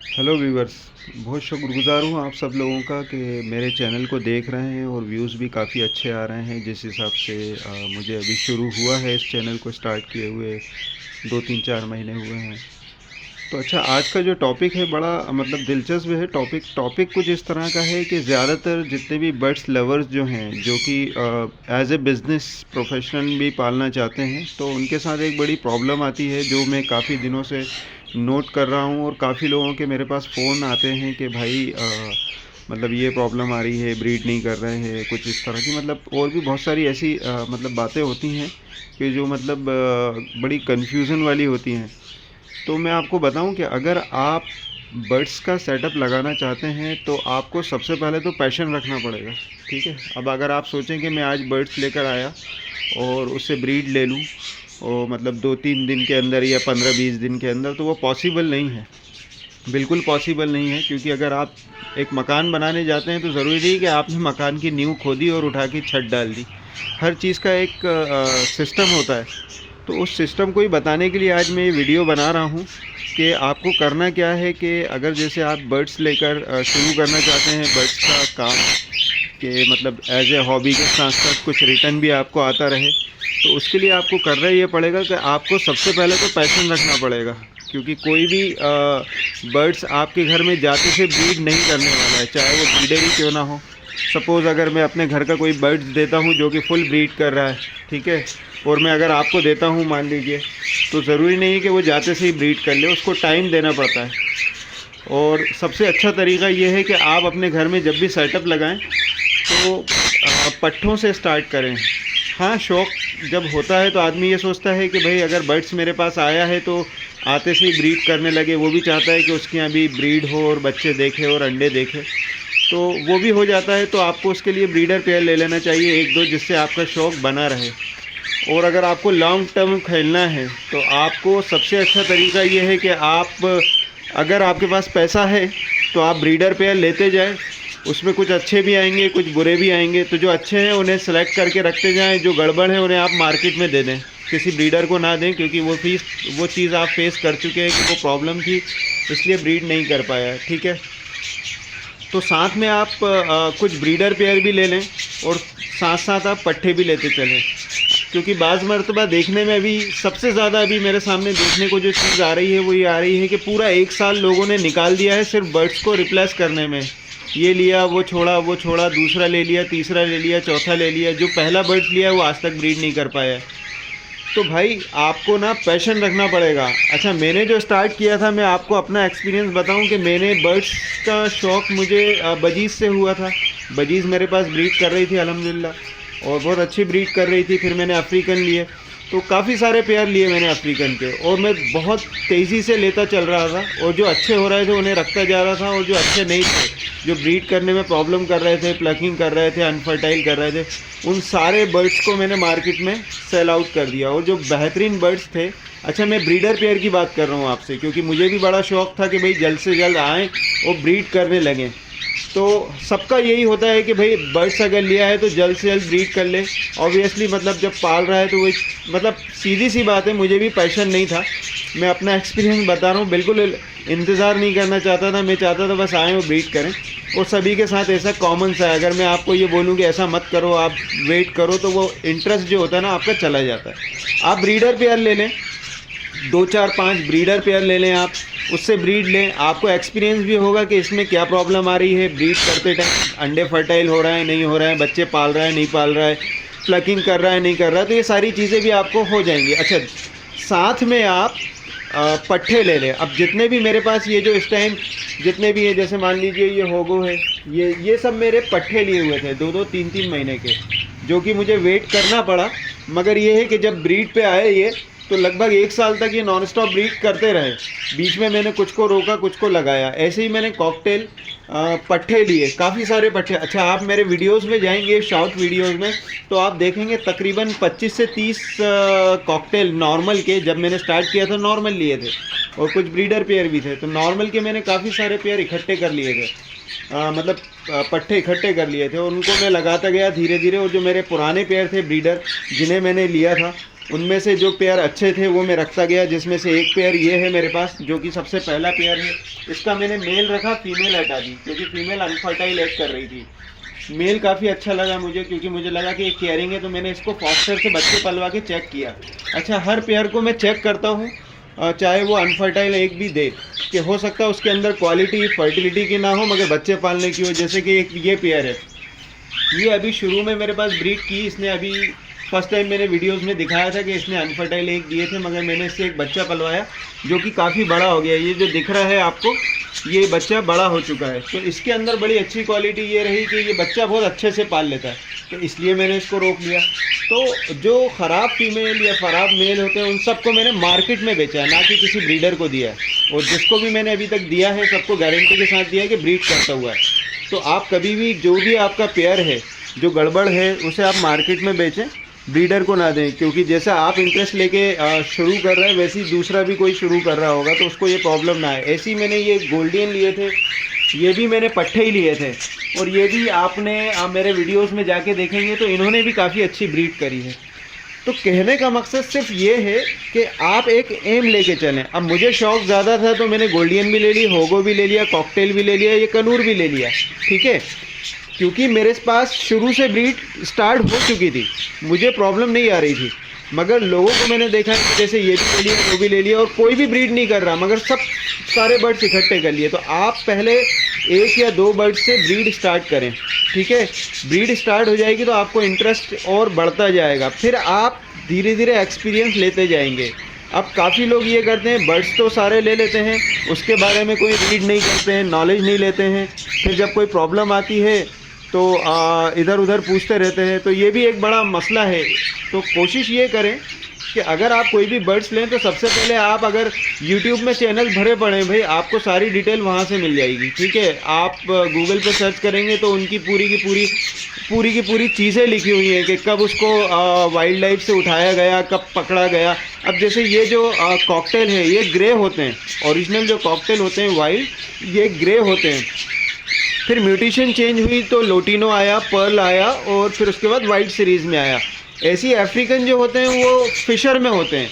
Hello viewers. बहुत शुक्रगुज़ार हूँ आप सब लोगों का कि मेरे चैनल को देख रहे हैं और व्यूज़ भी काफ़ी अच्छे आ रहे हैं। जिस हिसाब से मुझे अभी शुरू हुआ है इस चैनल को स्टार्ट किए हुए 2-3-4 महीने हुए हैं। तो अच्छा, आज का जो टॉपिक है बड़ा मतलब दिलचस्प है। टॉपिक कुछ इस तरह का है कि ज़्यादातर जितने भी बर्ड्स लवर्स जो हैं, जो कि एज ए बिज़नेस प्रोफेशनल भी पालना चाहते हैं, तो उनके साथ एक बड़ी प्रॉब्लम आती है जो मैं काफ़ी दिनों से नोट कर रहा हूँ। और काफ़ी लोगों के मेरे पास फ़ोन आते हैं कि भाई मतलब ये प्रॉब्लम आ रही है, ब्रीड नहीं कर रहे हैं, कुछ इस तरह की मतलब और भी बहुत सारी ऐसी मतलब बातें होती हैं कि जो मतलब बड़ी कन्फ्यूज़न वाली होती हैं। तो मैं आपको बताऊं कि अगर आप बर्ड्स का सेटअप लगाना चाहते हैं तो आपको सबसे पहले तो पैशन रखना पड़ेगा। ठीक है, अब अगर आप सोचें कि मैं आज बर्ड्स लेकर आया और उससे ब्रीड ले लूं और मतलब 2-3 दिन के अंदर या 15-20 दिन के अंदर, तो वो पॉसिबल नहीं है, बिल्कुल पॉसिबल नहीं है। क्योंकि अगर आप एक मकान बनाने जाते हैं तो ज़रूरी नहीं कि आपने मकान की नींव खोदी और उठा के छत डाल दी। हर चीज़ का एक सिस्टम होता है। तो उस सिस्टम को ही बताने के लिए आज मैं ये वीडियो बना रहा हूँ कि आपको करना क्या है कि अगर जैसे आप बर्ड्स लेकर शुरू करना चाहते हैं बर्ड्स का काम, कि मतलब एज ए हॉबी के साथ साथ कुछ रिटर्न भी आपको आता रहे, तो उसके लिए आपको करना ये पड़ेगा कि आपको सबसे पहले तो पैशन रखना पड़ेगा। क्योंकि कोई भी बर्ड्स आपके घर में जाते से ब्रीड नहीं करने वाला है, चाहे वो ब्रीडर ही क्यों ना हो। सपोज़ अगर मैं अपने घर का कोई बर्ड्स देता हूँ जो कि फुल ब्रीड कर रहा है, ठीक है, और मैं अगर आपको देता हूँ मान लीजिए, तो ज़रूरी नहीं है कि वो जाते से ही ब्रीड कर ले, उसको टाइम देना पड़ता है। और सबसे अच्छा तरीका ये है कि आप अपने घर में जब भी सेटअप लगाएं तो पट्ठों से स्टार्ट करें। हाँ, शौक़ जब होता है तो आदमी ये सोचता है कि भाई अगर बर्ड्स मेरे पास आया है तो आते से ही ब्रीड करने लगे। वो भी चाहता है कि उसके यहाँ भी ब्रीड हो और बच्चे देखे और अंडे देखे, तो वो भी हो जाता है। तो आपको उसके लिए ब्रीडर पेयर ले लेना चाहिए 1-2, जिससे आपका शौक़ बना रहे। और अगर आपको लॉन्ग टर्म खेलना है तो आपको सबसे अच्छा तरीका ये है कि आप अगर आपके पास पैसा है तो आप ब्रीडर पेयर लेते जाएं। उसमें कुछ अच्छे भी आएंगे, कुछ बुरे भी आएंगे। तो जो अच्छे हैं उन्हें सेलेक्ट करके रखते जाएं, जो गड़बड़ है उन्हें आप मार्केट में दे दें, किसी ब्रीडर को ना दें। क्योंकि वो चीज़ आप फेस कर चुके हैं कि वो प्रॉब्लम थी, इसलिए ब्रीड नहीं कर पाया। ठीक है, तो साथ में आप कुछ ब्रीडर पेयर भी ले लें और साथ साथ आप पट्ठे भी लेते चलें। क्योंकि बाज़ मरतबा देखने में अभी सबसे ज़्यादा अभी मेरे सामने देखने को जो चीज़ आ रही है वो ये आ रही है कि पूरा 1 साल लोगों ने निकाल दिया है सिर्फ बर्ड्स को रिप्लेस करने में। ये लिया, वो छोड़ा, दूसरा ले लिया, तीसरा ले लिया, चौथा ले लिया। जो पहला बर्ड्स लिया वो आज तक ब्रीड नहीं कर पाया। तो भाई आपको ना पैशन रखना पड़ेगा। अच्छा, मैंने जो स्टार्ट किया था, मैं आपको अपना एक्सपीरियंस बताऊं कि मैंने बर्ड्स का शौक़ मुझे बजीज़ से हुआ था। बजीज़ मेरे पास ब्रीड कर रही थी अल्हम्दुलिल्लाह, और बहुत अच्छी ब्रीड कर रही थी। फिर मैंने अफ्रीकन लिए, तो काफ़ी सारे पेयर लिए मैंने अफ्रीकन के, और मैं बहुत तेज़ी से लेता चल रहा था। और जो अच्छे हो रहे थे उन्हें रखता जा रहा था, और जो अच्छे नहीं थे, जो ब्रीड करने में प्रॉब्लम कर रहे थे, प्लकिंग कर रहे थे, अनफर्टाइल कर रहे थे, उन सारे बर्ड्स को मैंने मार्केट में सेल आउट कर दिया। और जो बेहतरीन बर्ड्स थे, अच्छा मैं ब्रीडर पेयर की बात कर रहा हूँ आपसे, क्योंकि मुझे भी बड़ा शौक़ था कि भाई जल्द से जल्द आएँ और ब्रीड करने लगें। तो सबका यही होता है कि भाई बर्ड्स अगर लिया है तो जल्द से जल्द ब्रीड कर ले। ऑब्वियसली मतलब जब पाल रहा है तो वो मतलब सीधी सी बात है, मुझे भी पैशन नहीं था। मैं अपना एक्सपीरियंस बता रहा हूँ, बिल्कुल इंतज़ार नहीं करना चाहता था। मैं चाहता था बस आएँ और ब्रीड करें। और सभी के साथ ऐसा कॉमन सा है, अगर मैं आपको ये बोलूँ कि ऐसा मत करो, आप वेट करो, तो वो इंटरेस्ट जो होता है ना आपका चला जाता है। आप ब्रीडर पेयर ले लें, 2-4-5 ब्रीडर पेयर ले लें, आप उससे ब्रीड लें। आपको एक्सपीरियंस भी होगा कि इसमें क्या प्रॉब्लम आ रही है ब्रीड करते टाइम। अंडे फर्टाइल हो रहा है, नहीं हो रहा है, बच्चे पाल रहा है, नहीं पाल रहा है, प्लकिंग कर रहा है, नहीं कर रहा है, तो ये सारी चीज़ें भी आपको हो जाएंगी। अच्छा, साथ में आप पट्ठे ले लें। अब जितने भी मेरे पास ये जो इस टाइम जितने भी हैं, जैसे मान लीजिए ये होगो है, ये सब मेरे पट्ठे लिए हुए थे 2-2, 3-3 महीने के, जो कि मुझे वेट करना पड़ा। मगर ये है कि जब ब्रीड पे आए ये, तो लगभग 1 साल तक ये नॉन स्टॉप ब्रीड करते रहे। बीच में मैंने कुछ को रोका, कुछ को लगाया। ऐसे ही मैंने कॉकटेल पट्ठे लिए, काफ़ी सारे पट्ठे। अच्छा, आप मेरे वीडियोस में जाएंगे, शॉर्ट वीडियोस में, तो आप देखेंगे तकरीबन 25 से 30 कॉकटेल नॉर्मल के, जब मैंने स्टार्ट किया था नॉर्मल लिए थे, और कुछ ब्रीडर पेयर भी थे। तो नॉर्मल के मैंने काफ़ी सारे पेयर इकट्ठे कर लिए थे, मतलब पट्ठे इकट्ठे कर लिए थे, और उनको मैं लगाता गया धीरे धीरे। और जो मेरे पुराने पेयर थे ब्रीडर, जिन्हें मैंने लिया था, उनमें से जो पेयर अच्छे थे वो मैं रखता गया, जिसमें से एक पेयर ये है मेरे पास, जो कि सबसे पहला पेयर है। इसका मैंने मेल रखा, फीमेल हटा दी क्योंकि फीमेल अनफर्टाइल एग कर रही थी। मेल काफ़ी अच्छा लगा मुझे, क्योंकि मुझे लगा कि ये केयरिंग है, तो मैंने इसको फॉस्टर से बच्चे पलवा के चेक किया। अच्छा, हर पेयर को मैं चेक करता हूँ, चाहे वो अनफर्टाइल एग भी दे, कि हो सकता है उसके अंदर क्वालिटी फर्टिलिटी की ना हो मगर बच्चे पालने की हो। जैसे कि एक ये पेयर है, ये अभी शुरू में मेरे पास ब्रीड की, इसने अभी फर्स्ट टाइम मैंने वीडियोस में दिखाया था कि इसने अनफर्टाइल एग दिए थे, मगर मैंने इससे एक बच्चा पलवाया जो कि काफ़ी बड़ा हो गया। ये जो दिख रहा है आपको, ये बच्चा बड़ा हो चुका है। तो इसके अंदर बड़ी अच्छी क्वालिटी ये रही कि ये बच्चा बहुत अच्छे से पाल लेता है, तो इसलिए मैंने इसको रोक लिया। तो जो ख़राब फीमेल या ख़राब मेल होते हैं उन सबको मैंने मार्केट में बेचा है, ना कि किसी ब्रीडर को दिया है। और जिसको भी मैंने अभी तक दिया है सबको गारंटी के साथ दिया है कि ब्रीड करता हुआ है। तो आप कभी भी जो भी आपका पेयर है जो गड़बड़ है उसे आप मार्केट में बेचें, ब्रीडर को ना दें, क्योंकि जैसा आप इंटरेस्ट लेके शुरू कर रहे हैं वैसे ही दूसरा भी कोई शुरू कर रहा होगा, तो उसको ये प्रॉब्लम ना आए। ऐसे ही मैंने ये गोल्डियन लिए थे, ये भी मैंने पट्ठे ही लिए थे, और ये भी आपने मेरे वीडियोस में जाके देखेंगे तो इन्होंने भी काफ़ी अच्छी ब्रीड करी है। तो कहने का मकसद सिर्फ ये है कि आप एक एम लेके चलें। अब मुझे शौक़ ज़्यादा था तो मैंने गोल्डियन भी ले ली, होगो भी ले लिया, कॉकटेल भी ले लिया, ये कनूर भी ले लिया, ठीक है, क्योंकि मेरे पास शुरू से ब्रीड स्टार्ट हो चुकी थी, मुझे प्रॉब्लम नहीं आ रही थी। मगर लोगों को मैंने देखा है कि जैसे ये भी ले लिया, वो भी ले लिया, और कोई भी ब्रीड नहीं कर रहा, मगर सब सारे बर्ड्स इकट्ठे कर लिए। तो आप पहले 1 या 2 बर्ड से ब्रीड स्टार्ट करें, ठीक है। ब्रीड स्टार्ट हो जाएगी तो आपको इंटरेस्ट और बढ़ता जाएगा, फिर आप धीरे धीरे एक्सपीरियंस लेते जाएंगे। अब काफ़ी लोग ये करते हैं, बर्ड्स तो सारे ले लेते हैं, उसके बारे में कोई रीड नहीं करते हैं, नॉलेज नहीं लेते हैं, फिर जब कोई प्रॉब्लम आती है तो इधर उधर पूछते रहते हैं। तो ये भी एक बड़ा मसला है। तो कोशिश ये करें कि अगर आप कोई भी बर्ड्स लें तो सबसे पहले आप, अगर YouTube में चैनल भरे पड़े हैं भाई, आपको सारी डिटेल वहाँ से मिल जाएगी, ठीक है। आप गूगल पे सर्च करेंगे तो उनकी पूरी की पूरी चीज़ें लिखी हुई हैं कि कब उसको वाइल्ड लाइफ से उठाया गया, कब पकड़ा गया। अब जैसे ये जो कॉकटेल है ये ग्रे होते हैं, ओरिजिनल जो कॉकटेल होते हैं वाइल्ड ये ग्रे होते हैं। फिर म्यूटेशन चेंज हुई तो लोटिनो आया, पर्ल आया, और फिर उसके बाद वाइट सीरीज़ में आया। ऐसी अफ्रीकन जो होते हैं वो फिशर में होते हैं,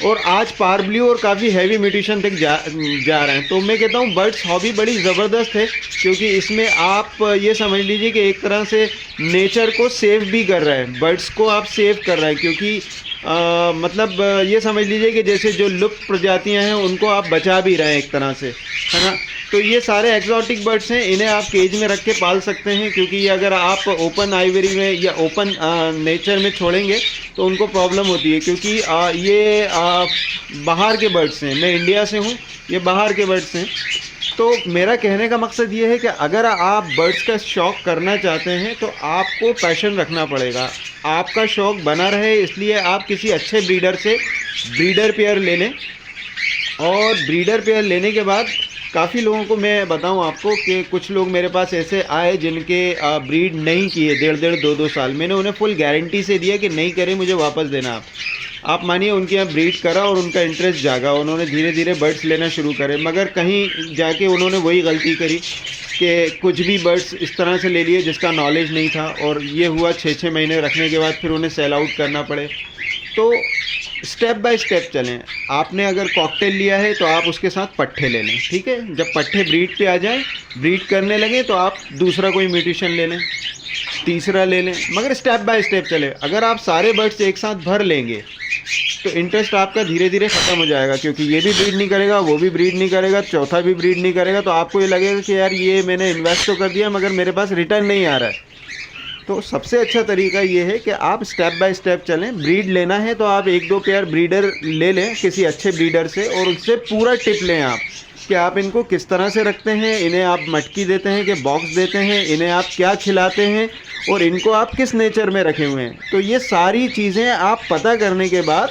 और आज पार ब्लू और काफ़ी हैवी म्यूटेशन तक जा रहे हैं। तो मैं कहता हूँ बर्ड्स हॉबी बड़ी ज़बरदस्त है, क्योंकि इसमें आप ये समझ लीजिए कि एक तरह से नेचर को सेव भी कर रहा है, बर्ड्स को आप सेव कर रहे हैं, क्योंकि मतलब ये समझ लीजिए कि जैसे जो लुप्त प्रजातियां हैं उनको आप बचा भी रहे हैं एक तरह से, है ना। तो ये सारे एक्जॉटिक बर्ड्स हैं, इन्हें आप केज में रख के पाल सकते हैं, क्योंकि ये अगर आप ओपन आइवरी में या ओपन नेचर में छोड़ेंगे तो उनको प्रॉब्लम होती है, क्योंकि ये बाहर के बर्ड्स हैं। मैं इंडिया से हूँ, ये बाहर के बर्ड्स हैं। तो मेरा कहने का मकसद ये है कि अगर आप बर्ड्स का शौक़ करना चाहते हैं तो आपको पैशन रखना पड़ेगा, आपका शौक़ बना रहे, इसलिए आप किसी अच्छे ब्रीडर से ब्रीडर पेयर ले लें। और ब्रीडर पेयर लेने के बाद काफ़ी लोगों को मैं बताऊं आपको कि कुछ लोग मेरे पास ऐसे आए जिनके ब्रीड नहीं किए 1.5-2 साल, मैंने उन्हें फुल गारंटी से दिया कि नहीं करें मुझे वापस देना आप मानिए उनके यहाँ ब्रीड करा और उनका इंटरेस्ट जागा, उन्होंने धीरे धीरे बर्ड्स लेना शुरू करे। मगर कहीं जाके उन्होंने वही गलती करी कि कुछ भी बर्ड्स इस तरह से ले लिए जिसका नॉलेज नहीं था, और ये हुआ 6-6 महीने रखने के बाद फिर उन्हें सेल आउट करना पड़े। तो स्टेप बाय स्टेप चलें। आपने अगर कॉकटेल लिया है तो आप उसके साथ पट्ठे ले लें, ठीक है। जब पट्ठे ब्रीड पे आ जाएं, ब्रीड करने लगे तो आप दूसरा कोई म्यूटेशन ले लें, तीसरा ले लें, मगर स्टेप बाय स्टेप चले। अगर आप सारे बर्ड्स एक साथ भर लेंगे तो इंटरेस्ट आपका धीरे धीरे ख़त्म हो जाएगा, क्योंकि ये भी ब्रीड नहीं करेगा, वो भी ब्रीड नहीं करेगा, चौथा भी ब्रीड नहीं करेगा, तो आपको ये लगेगा कि यार ये मैंने इन्वेस्ट तो कर दिया मगर मेरे पास रिटर्न नहीं आ रहा है। तो सबसे अच्छा तरीका ये है कि आप स्टेप बाय स्टेप चलें। ब्रीड लेना है तो आप 1-2 पेयर ब्रीडर ले लें किसी अच्छे ब्रीडर से, और उससे पूरा टिप लें आप कि आप इनको किस तरह से रखते हैं, इन्हें आप मटकी देते हैं कि बॉक्स देते हैं, इन्हें आप क्या खिलाते हैं, और इनको आप किस नेचर में रखे हुए हैं। तो ये सारी चीज़ें आप पता करने के बाद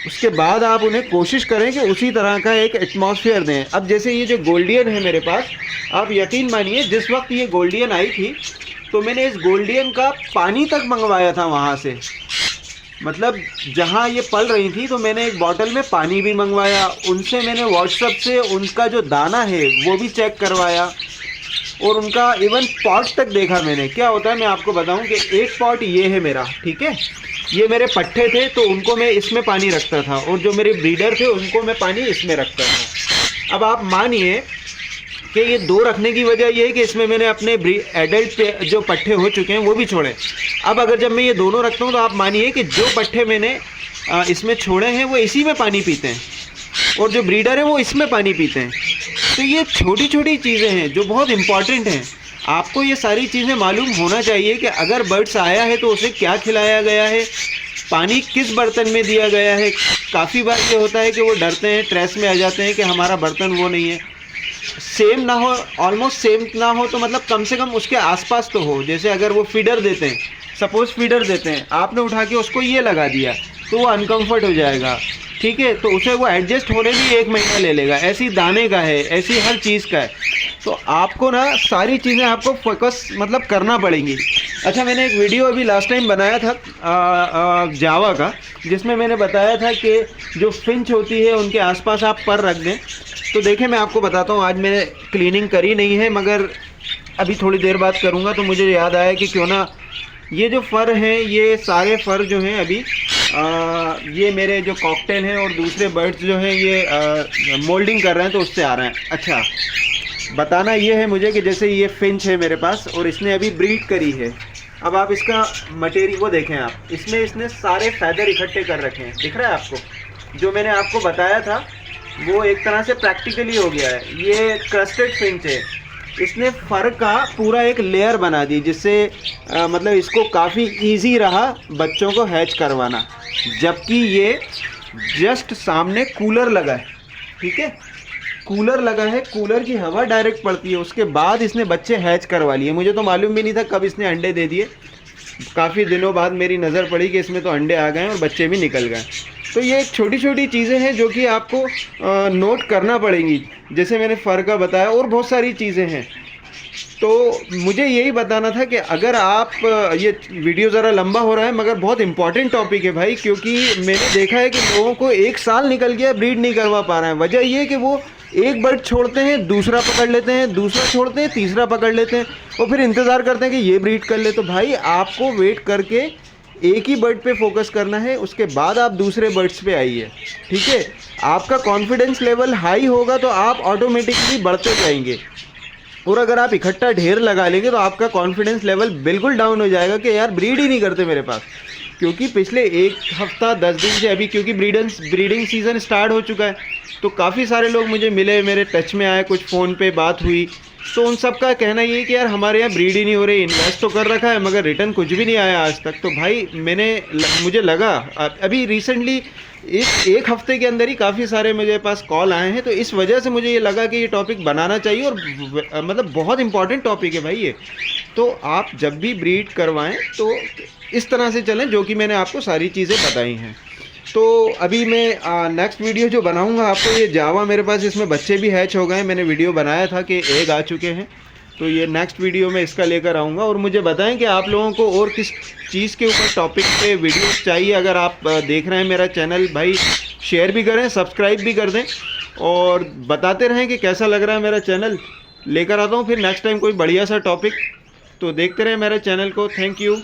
उसके बाद आप उन्हें कोशिश करें कि उसी तरह का एक एटमॉस्फेयर दें। अब जैसे ये जो गोल्डियन है मेरे पास, आप यकीन मानिए जिस वक्त ये गोल्डियन आई थी तो मैंने इस गोल्डियन का पानी तक मंगवाया था वहाँ से, मतलब जहाँ ये पल रही थी तो मैंने एक बॉटल में पानी भी मंगवाया उनसे, मैंने व्हाट्सएप से उनका जो दाना है वो भी चेक करवाया, और उनका इवन पॉट तक देखा मैंने। क्या होता है मैं आपको बताऊं कि एक पॉट ये है मेरा, ठीक है, ये मेरे पट्ठे थे तो उनको मैं इसमें पानी रखता था, और जो मेरे ब्रीडर थे उनको मैं पानी इसमें रखता था। अब आप मानिए कि ये दो रखने की वजह ये है कि इसमें मैंने अपने एडल्ट जो पट्ठे हो चुके हैं वो भी छोड़े। अब अगर जब मैं ये दोनों रखता हूँ तो आप मानिए कि जो पट्ठे मैंने इसमें छोड़े हैं वो इसी में पानी पीते हैं, और जो ब्रीडर है वो इसमें पानी पीते हैं। तो ये छोटी छोटी चीज़ें हैं जो बहुत इम्पॉर्टेंट हैं। आपको ये सारी चीज़ें मालूम होना चाहिए कि अगर बर्ड्स आया है तो उसे क्या खिलाया गया है, पानी किस बर्तन में दिया गया है। काफ़ी बार ये होता है कि वो डरते हैं, स्ट्रेस में आ जाते हैं कि हमारा बर्तन वो नहीं है, सेम ना हो, ऑलमोस्ट सेम ना हो, तो मतलब कम से कम उसके आसपास तो हो। जैसे अगर वो फीडर देते हैं, सपोज़ फीडर देते हैं, आपने उठा के उसको ये लगा दिया तो वो अनकम्फर्ट हो जाएगा, ठीक है, तो उसे वो एडजस्ट होने में 1 महीना ले लेगा। ऐसी दाने का है, ऐसी हर चीज़ का है। तो आपको ना सारी चीज़ें आपको फोकस मतलब करना पड़ेंगी। अच्छा, मैंने एक वीडियो अभी लास्ट टाइम बनाया था जावा का, जिसमें मैंने बताया था कि जो फिंच होती है उनके आसपास आप पर रख दें। तो देखें, मैं आपको बताता हूँ, आज मैंने क्लीनिंग करी नहीं है मगर अभी थोड़ी देर बाद करूँगा, तो मुझे याद आया कि क्यों ना ये जो फ़र हैं, ये सारे फ़र जो हैं अभी ये मेरे जो कॉकटेल हैं और दूसरे बर्ड्स जो हैं ये मोल्डिंग कर रहे हैं, तो उससे आ रहे हैं। अच्छा, बताना ये है मुझे कि जैसे ये फिंच है मेरे पास और इसने अभी ब्रीड करी है। अब आप इसका मटेरियल वो देखें, आप इसमें इसने सारे फैदर इकट्ठे कर रखे हैं, दिख रहा है आपको? जो मैंने आपको बताया था वो एक तरह से प्रैक्टिकली हो गया है। ये क्रस्टेड फिंच है, इसने फर का पूरा एक लेयर बना दी, जिससे मतलब इसको काफ़ी इजी रहा बच्चों को हैच करवाना। जबकि ये जस्ट सामने कूलर लगा है, ठीक है, कूलर लगा है, कूलर की हवा डायरेक्ट पड़ती है, उसके बाद इसने बच्चे हैच करवा लिए। मुझे तो मालूम भी नहीं था कब इसने अंडे दे दिए। काफ़ी दिनों बाद मेरी नज़र पड़ी कि इसमें तो अंडे आ गए और बच्चे भी निकल गए। तो ये छोटी छोटी चीज़ें हैं जो कि आपको नोट करना पड़ेंगी, जैसे मैंने फ़र का बताया, और बहुत सारी चीज़ें हैं। तो मुझे यही बताना था कि अगर आप ये वीडियो ज़रा लंबा हो रहा है मगर बहुत इंपॉर्टेंट टॉपिक है भाई, क्योंकि मैंने देखा है कि लोगों को 1 साल निकल गया, ब्रीड नहीं करवा पा रहे हैं। वजह ये है कि वो एक बर्ड छोड़ते हैं, दूसरा पकड़ लेते हैं, दूसरा छोड़ते हैं, तीसरा पकड़ लेते हैं, और फिर इंतज़ार करते हैं कि ये ब्रीड कर ले। तो भाई आपको वेट करके एक ही बर्ड पे फोकस करना है, उसके बाद आप दूसरे बर्ड्स पे आइए, ठीक है। आपका कॉन्फिडेंस लेवल हाई होगा तो आप ऑटोमेटिकली बढ़ते जाएंगे, और अगर आप इकट्ठा ढेर लगा लेंगे तो आपका कॉन्फिडेंस लेवल बिल्कुल डाउन हो जाएगा कि यार ब्रीड ही नहीं करते मेरे पास। क्योंकि पिछले 1 हफ्ता 10 दिन से अभी, क्योंकि ब्रीडिंग सीज़न स्टार्ट हो चुका है, तो काफ़ी सारे लोग मुझे मिले, मेरे टच में आए, कुछ फ़ोन पे बात हुई, तो उन सब का कहना ये है कि यार हमारे यहाँ ब्रीड ही नहीं हो रही, इन्वेस्ट तो कर रखा है मगर रिटर्न कुछ भी नहीं आया आज तक। तो भाई मुझे लगा अभी रिसेंटली एक हफ्ते के अंदर ही काफ़ी सारे मेरे पास कॉल आए हैं, तो इस वजह से मुझे ये लगा कि ये टॉपिक बनाना चाहिए, और मतलब बहुत इंपॉर्टेंट टॉपिक है भाई ये। तो आप जब भी ब्रीड करवाएं तो इस तरह से चलें जो कि मैंने आपको सारी चीज़ें बताई हैं। तो अभी मैं नेक्स्ट वीडियो जो बनाऊंगा आपको, ये जावा मेरे पास इसमें बच्चे भी हैच हो गए, मैंने वीडियो बनाया था कि एग आ चुके हैं, तो ये नेक्स्ट वीडियो में इसका लेकर आऊँगा। और मुझे बताएं कि आप लोगों को और किस चीज़ के ऊपर टॉपिक पे वीडियो चाहिए। अगर आप देख रहे हैं मेरा चैनल, भाई शेयर भी करें, सब्सक्राइब भी कर दें, और बताते रहें कि कैसा लग रहा है मेरा चैनल। लेकर आता हूँ फिर नेक्स्ट टाइम कोई बढ़िया सा टॉपिक, तो देखते रहें मेरे चैनल को। Thank you.